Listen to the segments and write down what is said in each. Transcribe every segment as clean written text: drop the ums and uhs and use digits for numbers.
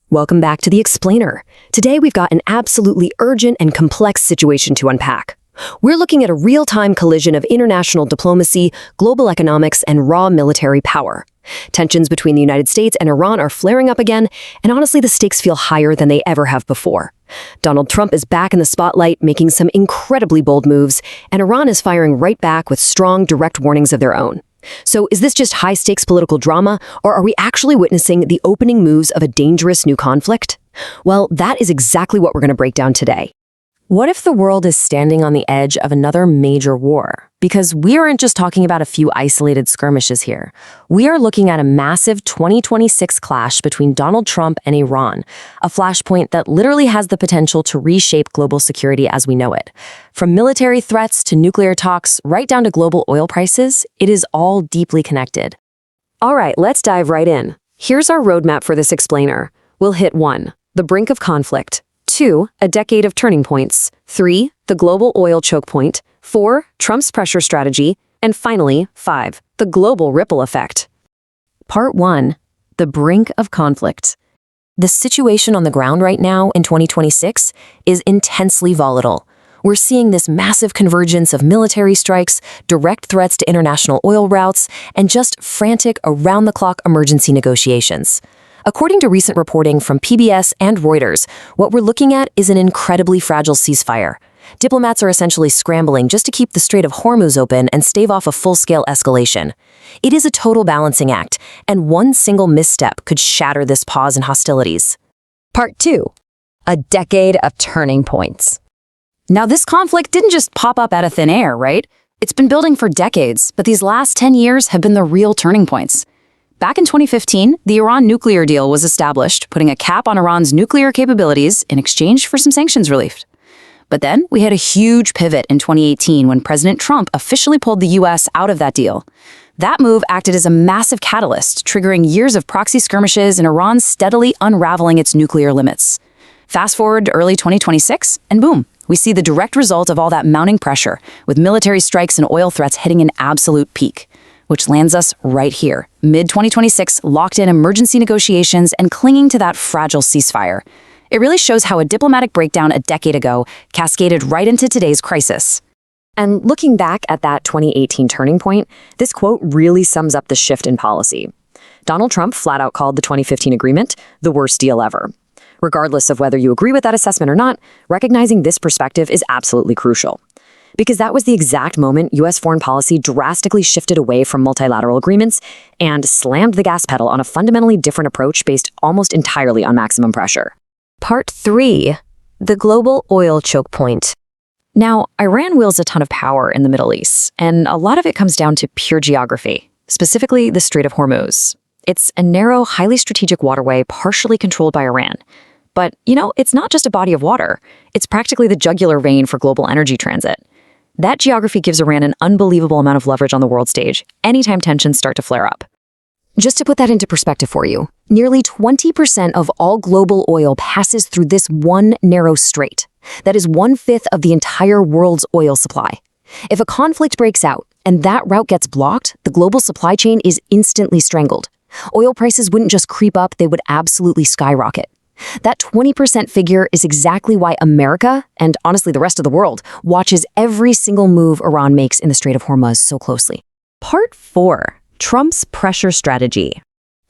Welcome back to The Explainer. Today we've got an absolutely urgent and complex situation to unpack. We're looking at a real-time collision of international diplomacy, global economics, and raw military power. Tensions between the United States and Iran are flaring up again, and honestly the stakes feel higher than they ever have before. Donald Trump is back in the spotlight, making some incredibly bold moves, and Iran is firing right back with strong, direct warnings of their own. So is this just high-stakes political drama, or are we actually witnessing the opening moves of a dangerous new conflict? Well, that is exactly what we're going to break down today. What if the world is standing on the edge of another major war? Because we aren't just talking about a few isolated skirmishes here. We are looking at a massive 2026 clash between Donald Trump and Iran, a flashpoint that literally has the potential to reshape global security as we know it. From military threats to nuclear talks, right down to global oil prices, it is all deeply connected. All right, let's dive right in. Here's our roadmap for this explainer. We'll hit 1. The brink of conflict. 2. A decade of turning points. 3. The global oil choke point. 4. Trump's pressure strategy. And finally, 5. The global ripple effect. Part 1. The brink of conflict. The situation on the ground right now in 2026 is intensely volatile. We're seeing this massive convergence of military strikes, direct threats to international oil routes, and just frantic, around-the-clock emergency negotiations. According to recent reporting from PBS and Reuters, what we're looking at is an incredibly fragile ceasefire. Diplomats are essentially scrambling just to keep the Strait of Hormuz open and stave off a full-scale escalation. It is a total balancing act, and one single misstep could shatter this pause in hostilities. Part 2. A decade of turning points. Now, this conflict didn't just pop up out of thin air, right? It's been building for decades, but these last 10 years have been the real turning points. Back in 2015, the Iran nuclear deal was established, putting a cap on Iran's nuclear capabilities in exchange for some sanctions relief. But then we had a huge pivot in 2018 when President Trump officially pulled the U.S. out of that deal. That move acted as a massive catalyst, triggering years of proxy skirmishes and Iran steadily unraveling its nuclear limits. Fast forward to early 2026, and boom, we see the direct result of all that mounting pressure, with military strikes and oil threats hitting an absolute peak. Which lands us right here, mid-2026, locked in emergency negotiations and clinging to that fragile ceasefire. It really shows how a diplomatic breakdown a decade ago cascaded right into today's crisis. And looking back at that 2018 turning point, this quote really sums up the shift in policy. Donald Trump flat out called the 2015 agreement the worst deal ever. Regardless of whether you agree with that assessment or not, recognizing this perspective is absolutely crucial. Because that was the exact moment U.S. foreign policy drastically shifted away from multilateral agreements and slammed the gas pedal on a fundamentally different approach based almost entirely on maximum pressure. Part 3. The global oil choke point. Now, Iran wields a ton of power in the Middle East, and a lot of it comes down to pure geography, specifically the Strait of Hormuz. It's a narrow, highly strategic waterway partially controlled by Iran. But, it's not just a body of water. It's practically the jugular vein for global energy transit. That geography gives Iran an unbelievable amount of leverage on the world stage anytime tensions start to flare up. Just to put that into perspective for you, nearly 20% of all global oil passes through this one narrow strait. That is 1/5 of the entire world's oil supply. If a conflict breaks out and that route gets blocked, the global supply chain is instantly strangled. Oil prices wouldn't just creep up, they would absolutely skyrocket. That 20% figure is exactly why America, and honestly the rest of the world, watches every single move Iran makes in the Strait of Hormuz so closely. Part 4. Trump's pressure strategy.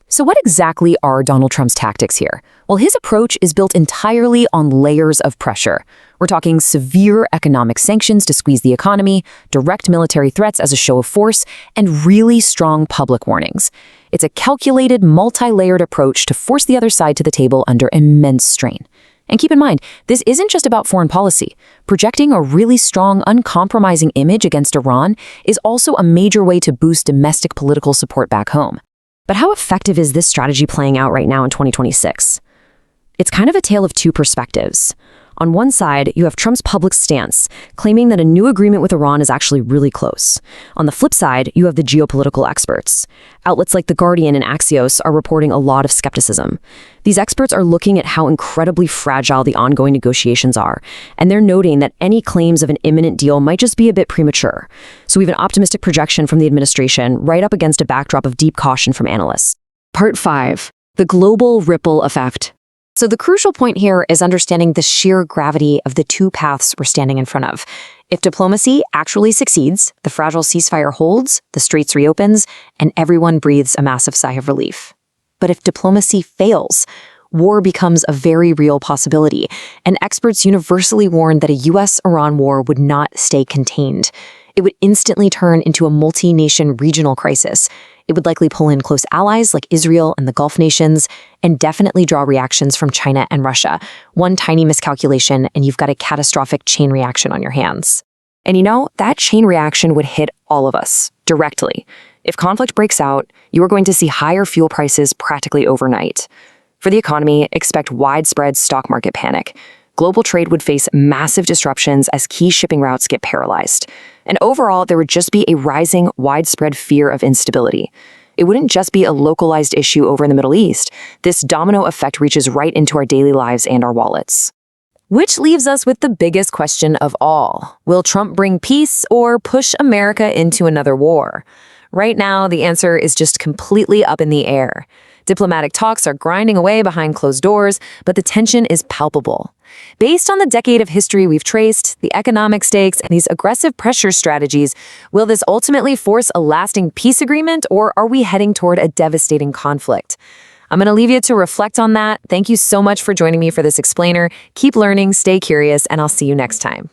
So what exactly are Donald Trump's tactics here? Well, his approach is built entirely on layers of pressure. We're talking severe economic sanctions to squeeze the economy, direct military threats as a show of force, and really strong public warnings. It's a calculated, multi-layered approach to force the other side to the table under immense strain. And keep in mind, this isn't just about foreign policy. Projecting a really strong, uncompromising image against Iran is also a major way to boost domestic political support back home. But how effective is this strategy playing out right now in 2026? It's kind of a tale of two perspectives. On one side, you have Trump's public stance, claiming that a new agreement with Iran is actually really close. On the flip side, you have the geopolitical experts. Outlets like The Guardian and Axios are reporting a lot of skepticism. These experts are looking at how incredibly fragile the ongoing negotiations are, and they're noting that any claims of an imminent deal might just be a bit premature. So we have an optimistic projection from the administration right up against a backdrop of deep caution from analysts. Part 5. The global ripple effect. So the crucial point here is understanding the sheer gravity of the two paths we're standing in front of. If diplomacy actually succeeds, the fragile ceasefire holds, the straits reopens, and everyone breathes a massive sigh of relief. But if diplomacy fails, war becomes a very real possibility, and experts universally warn that a US-Iran war would not stay contained. It would instantly turn into a multi-nation regional crisis. It would likely pull in close allies like Israel and the Gulf nations, and definitely draw reactions from China and Russia. One tiny miscalculation, and you've got a catastrophic chain reaction on your hands. And that chain reaction would hit all of us, directly. If conflict breaks out, you are going to see higher fuel prices practically overnight. For the economy, expect widespread stock market panic. Global trade would face massive disruptions as key shipping routes get paralyzed. And overall, there would just be a rising, widespread fear of instability. It wouldn't just be a localized issue over in the Middle East. This domino effect reaches right into our daily lives and our wallets. Which leaves us with the biggest question of all. Will Trump bring peace or push America into another war? Right now, the answer is just completely up in the air. Diplomatic talks are grinding away behind closed doors, but the tension is palpable. Based on the decade of history we've traced, the economic stakes, and these aggressive pressure strategies, will this ultimately force a lasting peace agreement, or are we heading toward a devastating conflict? I'm going to leave you to reflect on that. Thank you so much for joining me for this explainer. Keep learning, stay curious, and I'll see you next time.